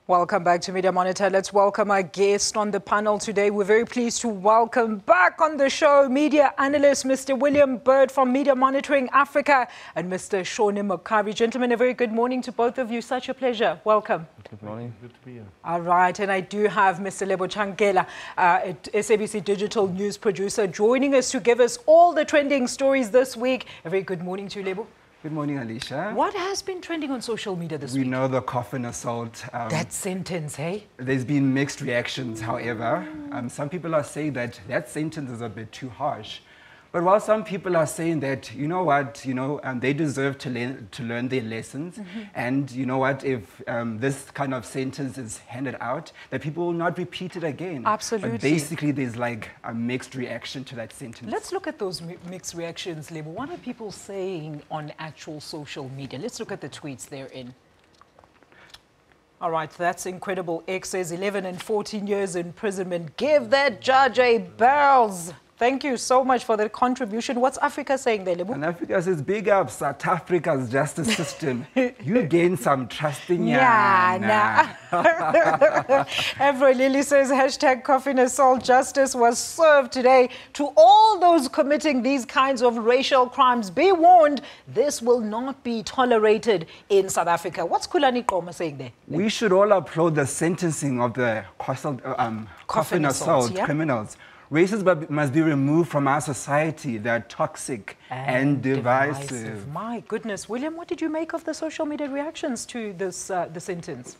Welcome back to Media Monitor. Let's welcome our guest on the panel today. We're very pleased to welcome back on the show media analyst Mr. William Bird from Media Monitoring Africa and Mr. Shawnee Mokavi. Gentlemen, a very good morning to both of you. Such a pleasure. Welcome. Good morning. Good to be here. All right, and I do have Mr. Lebo Tshangela, SABC digital news producer, joining us to give us all the trending stories this week. A very good morning to you, Lebo. Good morning, Alicia. What has been trending on social media this week? We know the coffin assault. That sentence, hey? There's been mixed reactions, however. Some people are saying that sentence is a bit too harsh. But while some people are saying that, you know what, they deserve to learn their lessons. And you know what, if this kind of sentence is handed out, that people will not repeat it again. Absolutely. But basically, there's like a mixed reaction to that sentence. Let's look at those mixed reactions, Lebo. What are people saying on actual social media? Let's look at the tweets they're in. All right, that's incredible. X says 11 and 14 years imprisonment. Give that judge a bells. Thank you so much for the contribution. What's Africa saying there, Lebo? And Africa says, big up South Africa's justice system. You gain some trust in Nah. Every Lily says, hashtag coffin assault justice was served today. To all those committing these kinds of racial crimes, be warned, this will not be tolerated in South Africa. What's Kulani Koma saying there? We should all applaud the sentencing of the coffin assault criminals. Racism must be removed from our society. They're toxic and divisive. My goodness. William, what did you make of the social media reactions to this the sentence?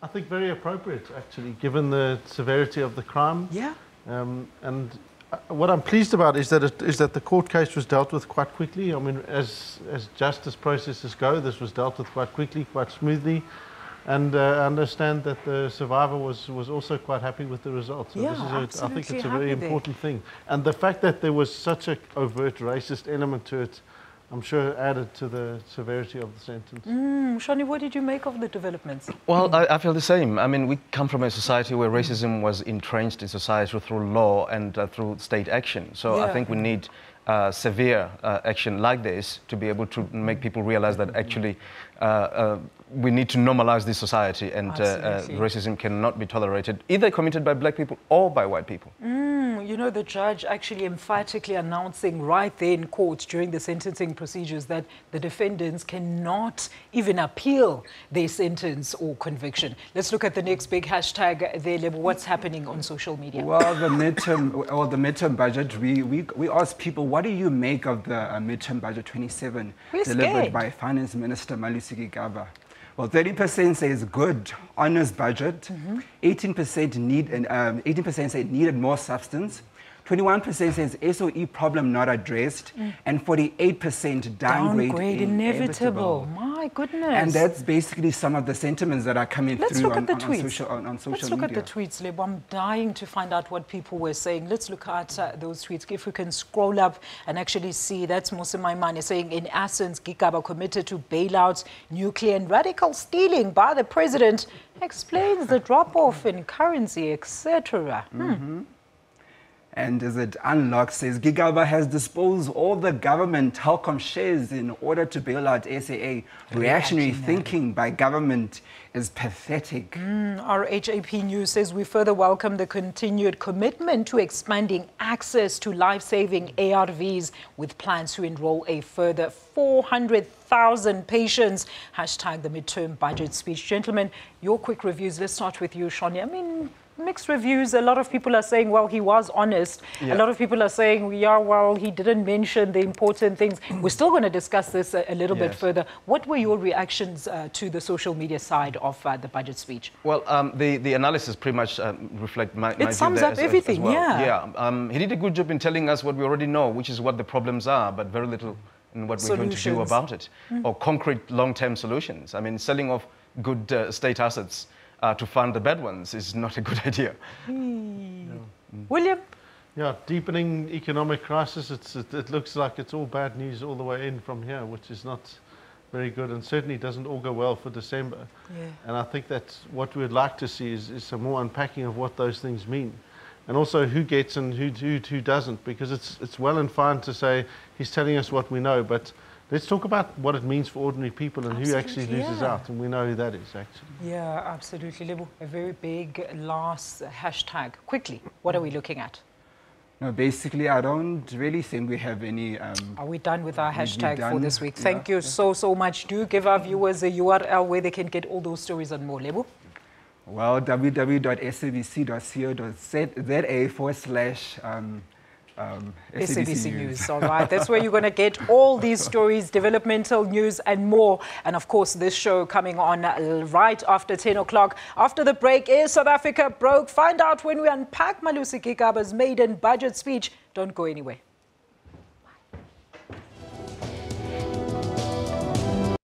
I think very appropriate, actually, given the severity of the crime. Yeah. And what I'm pleased about is that the court case was dealt with quite quickly. I mean, as justice processes go, this was dealt with quite quickly, quite smoothly. And I understand that the survivor was also quite happy with the result. So Yeah, this is I think it's a very important thing. And the fact that there was such an overt racist element to it, I'm sure added to the severity of the sentence. Shawnee, what did you make of the developments? Well, I feel the same. I mean, we come from a society where racism was entrenched in society through law and through state action. So I think we need severe action like this to be able to make people realize that actually we need to normalize this society, and racism cannot be tolerated, either committed by black people or by white people. You know, the judge actually emphatically announcing right there in court during the sentencing procedures that the defendants cannot even appeal their sentence or conviction. Let's look at the next big hashtag there, Lebo. What's happening on social media? Well, the midterm budget, we asked people, what do you make of the midterm budget 27 delivered by Finance Minister Malusi Gigaba? Well, 30% says good, honest budget. 18% say needed more substance. 21% says SOE problem not addressed, and 48% downgrade inevitable. My goodness. And that's basically some of the sentiments that are coming through on social media. Let's look at the tweets, Lebo. I'm dying to find out what people were saying. Let's look at those tweets. If we can scroll up and actually see, that's Musa Maimane saying, in essence, Gigaba committed to bailouts, nuclear and radical stealing by the president, explains the drop-off in currency, etc. And as it unlocks, says Gigaba has disposed all the government telecom shares in order to bail out SAA. Reactionary thinking by government is pathetic. Our HAP News says we further welcome the continued commitment to expanding access to life-saving ARVs with plans to enroll a further 400,000 patients. Hashtag the midterm budget speech. Gentlemen, your quick reviews. Let's start with you, Shawnee. I mean, mixed reviews. A lot of people are saying, well, he was honest. A lot of people are saying, yeah, well, he didn't mention the important things. We're still going to discuss this a little bit further. What were your reactions to the social media side of the budget speech? Well, the analysis pretty much reflects my view. It sums up everything, as well. He did a good job in telling us what we already know, which is what the problems are, but very little in what we're going to do about it, or concrete long-term solutions. I mean, selling off good state assets to fund the bad ones is not a good idea. William? Yeah, deepening economic crisis. It looks like it's all bad news all the way in from here, which is not very good, and certainly doesn't all go well for December. And I think that's what we'd like to see is some more unpacking of what those things mean. And also who gets and who doesn't, because it's well and fine to say he's telling us what we know, but let's talk about what it means for ordinary people and who actually loses out, and we know who that is, actually. Yeah, absolutely. Lebo, a very big last hashtag. Quickly, what are we looking at? No, basically, I don't really think we have any... are we done with our hashtag for this week? Thank you so much. Do give our viewers a URL where they can get all those stories and more, Lebo. Well, www.sabc.co.za/SABC News. All right, that's where you're going to get all these stories, developmental news and more. And of course, this show coming on right after 10 o'clock. After the break, is South Africa broke? Find out when we unpack Malusi Gigaba's maiden budget speech. Don't go anywhere.